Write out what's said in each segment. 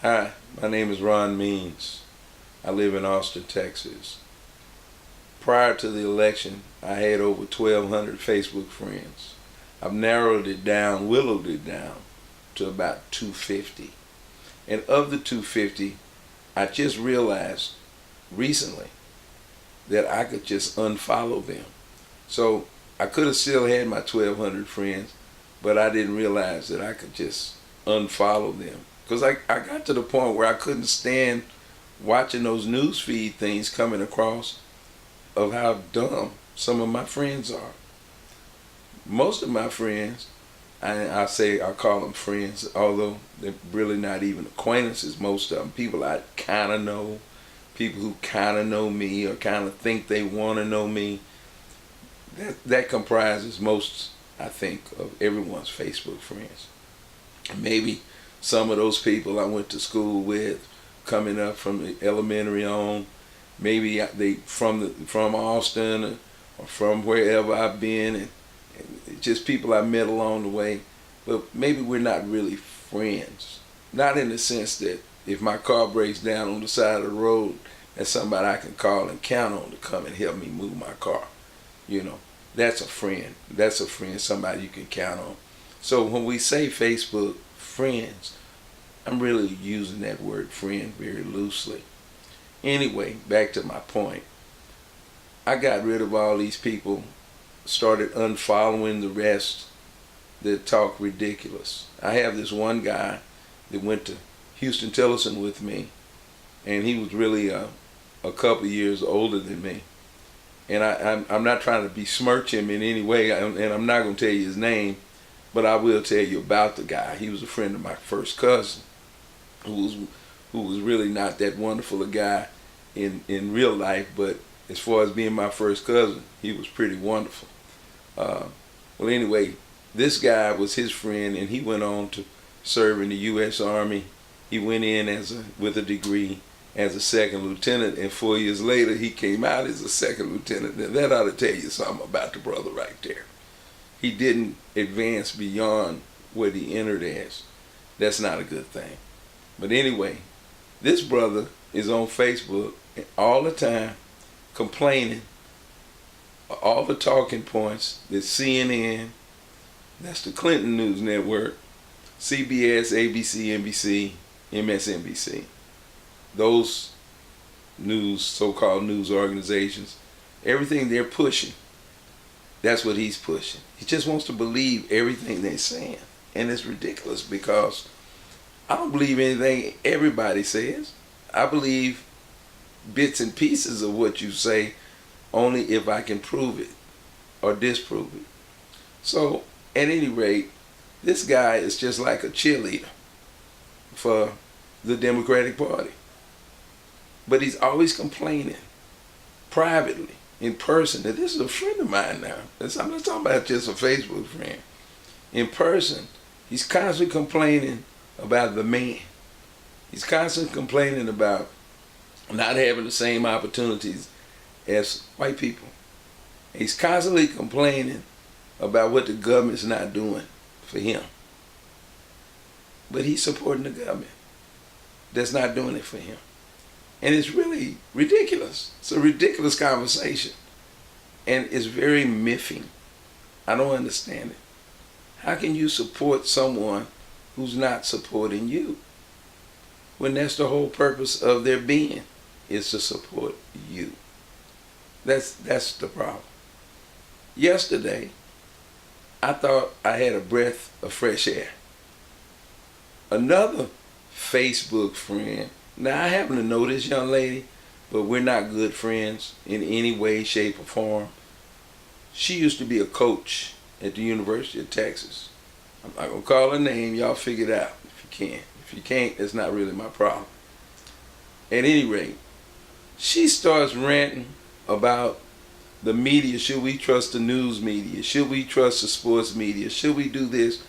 Hi, my name is Ron Means. I live in Austin, Texas. Prior to the election, I had over 1,200 Facebook friends. I've narrowed it down, willowed it down to about 250. And of the 250, I just realized recently that I could just unfollow them. So I could have still had my 1,200 friends, but I didn't realize that I could just unfollow them. Because I got to the point where I couldn't stand watching those news feed things coming across of how dumb some of my friends are. Most of my friends, I call them friends, although they're really not even acquaintances, most of them. People I kind of know, people who kind of know me or kind of think they want to know me. That comprises most, I think, of everyone's Facebook friends. Maybe some of those people I went to school with, coming up from the elementary on, maybe they from Austin or from wherever I've been, and just people I met along the way. But maybe we're not really friends. Not in the sense that if my car breaks down on the side of the road, that's somebody I can call and count on to come and help me move my car. You know, that's a friend. That's a friend, somebody you can count on. So when we say Facebook friends, I'm really using that word friend very loosely. Anyway, back to my point. I got rid of all these people, started unfollowing the rest that talk ridiculous. I have this one guy that went to Houston-Tillotson with me, and he was really a couple years older than me. And I'm not trying to besmirch him in any way, and I'm not going to tell you his name, but I will tell you about the guy. He was a friend of my first cousin, who was really not that wonderful a guy in real life, but as far as being my first cousin, he was pretty wonderful. Well, anyway, this guy was his friend, and he went on to serve in the U.S. Army. He went in with a degree as a second lieutenant, and 4 years later, he came out as a second lieutenant. Now, that ought to tell you something about the brother right there. He didn't advance beyond what he entered as. That's not a good thing. But anyway, this brother is on Facebook all the time complaining all the talking points that CNN, that's the Clinton News Network, CBS, ABC, NBC, MSNBC, those so-called news organizations, everything they're pushing, that's what he's pushing. He just wants to believe everything they're saying. And it's ridiculous because I don't believe anything everybody says. I believe bits and pieces of what you say only if I can prove it or disprove it. So, at any rate, this guy is just like a cheerleader for the Democratic Party. But he's always complaining privately, in person. And this is a friend of mine now. I'm not talking about just a Facebook friend. In person, he's constantly complaining about the man. He's constantly complaining about not having the same opportunities as white people. He's constantly complaining about what the government's not doing for him. But he's supporting the government that's not doing it for him. And it's really ridiculous. It's a ridiculous conversation. And it's very miffing. I don't understand it. How can you support someone who's not supporting you, when that's the whole purpose of their being, is to support you? That's the problem. Yesterday, I thought I had a breath of fresh air. Another Facebook friend, now I happen to know this young lady, but we're not good friends in any way, shape, or form. She used to be a coach at the University of Texas. I'm not going to call her name. Y'all figure it out if you can. If you can't, it's not really my problem. At any rate, she starts ranting about the media. Should we trust the news media? Should we trust the sports media? Should we do this?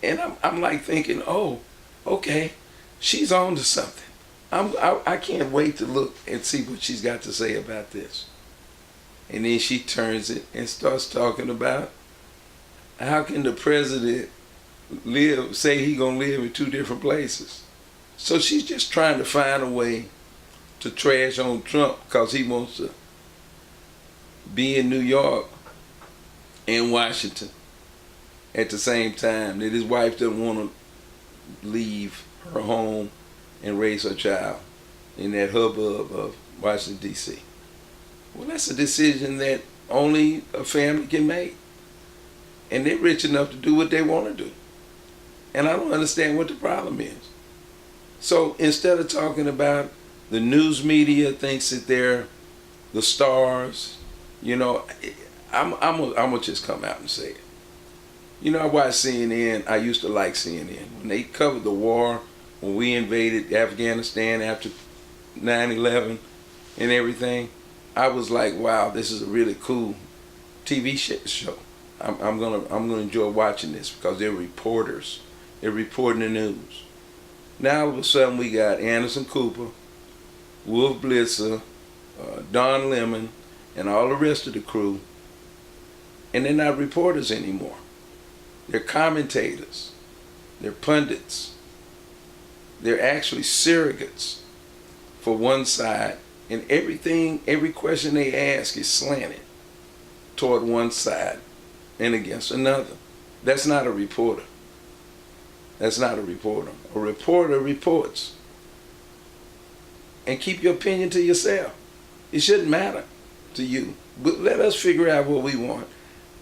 And I'm like thinking, oh, okay, she's on to something. I can't wait to look and see what she's got to say about this. And then she turns it and starts talking about how can the president say he gonna live in two different places. So she's just trying to find a way to trash on Trump because he wants to be in New York and Washington at the same time, that his wife doesn't want to leave her home and raise her child in that hubbub of Washington, D.C. Well, that's a decision that only a family can make. And they're rich enough to do what they want to do. And I don't understand what the problem is. So instead of talking about the news media thinks that they're the stars, you know, I'm gonna just come out and say it. You know, I watch CNN. I used to like CNN. When they covered the war, when we invaded Afghanistan after 9/11 and everything, I was like, wow, this is a really cool TV show. I'm gonna enjoy watching this because they're reporters. They're reporting the news. Now all of a sudden we got Anderson Cooper, Wolf Blitzer, Don Lemon, and all the rest of the crew, and they're not reporters anymore. They're commentators. They're pundits. They're actually surrogates for one side, and every question they ask is slanted toward one side and against another. That's not a reporter. That's not a reporter. A reporter reports. And keep your opinion to yourself. It shouldn't matter to you. But let us figure out what we want.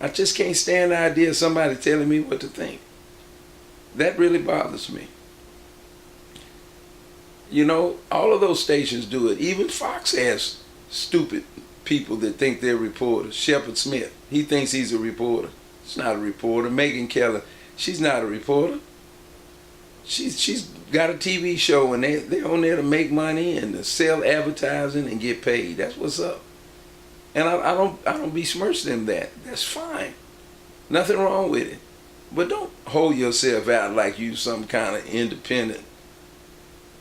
I just can't stand the idea of somebody telling me what to think. That really bothers me. You know, all of those stations do it. Even Fox has stupid people that think they're reporters. Shepard Smith, he thinks he's a reporter. He's not a reporter. Megyn Kelly, she's not a reporter. She's got a TV show and they're on there to make money and to sell advertising and get paid. That's what's up. And I don't besmirch them that. That's fine. Nothing wrong with it. But don't hold yourself out like you some kind of independent,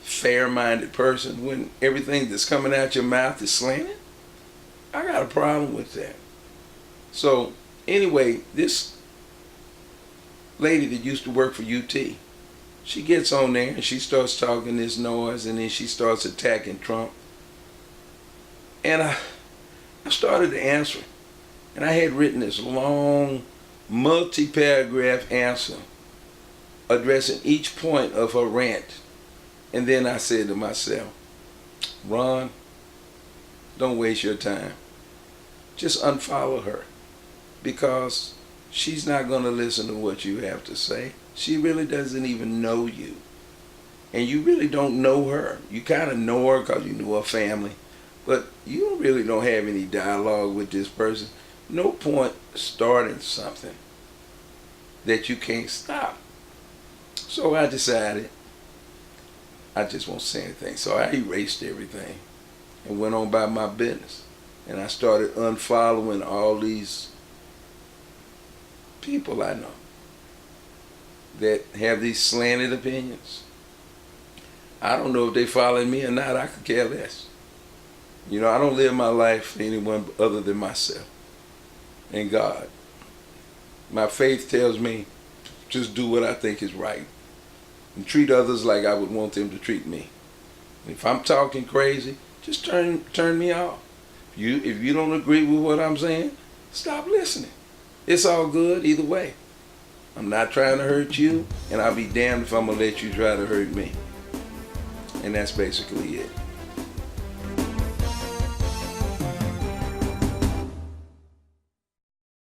fair-minded person when everything that's coming out your mouth is slanted. I got a problem with that. So anyway, this lady that used to work for UT, she gets on there and she starts talking this noise and then she starts attacking Trump. And I started to answer. And I had written this long, multi-paragraph answer addressing each point of her rant. And then I said to myself, Ron, don't waste your time. Just unfollow her because she's not going to listen to what you have to say. She really doesn't even know you. And you really don't know her. You kind of know her because you knew her family. But you really don't have any dialogue with this person. No point starting something that you can't stop. So I decided I just won't say anything. So I erased everything and went on by my business. And I started unfollowing all these people I know that have these slanted opinions. I don't know if they following me or not. I could care less. You know, I don't live my life for anyone other than myself and God. My faith tells me just do what I think is right and treat others like I would want them to treat me. If I'm talking crazy, just turn me off. If you don't agree with what I'm saying, stop listening. It's all good either way. I'm not trying to hurt you, and I'll be damned if I'm going to let you try to hurt me. And that's basically it.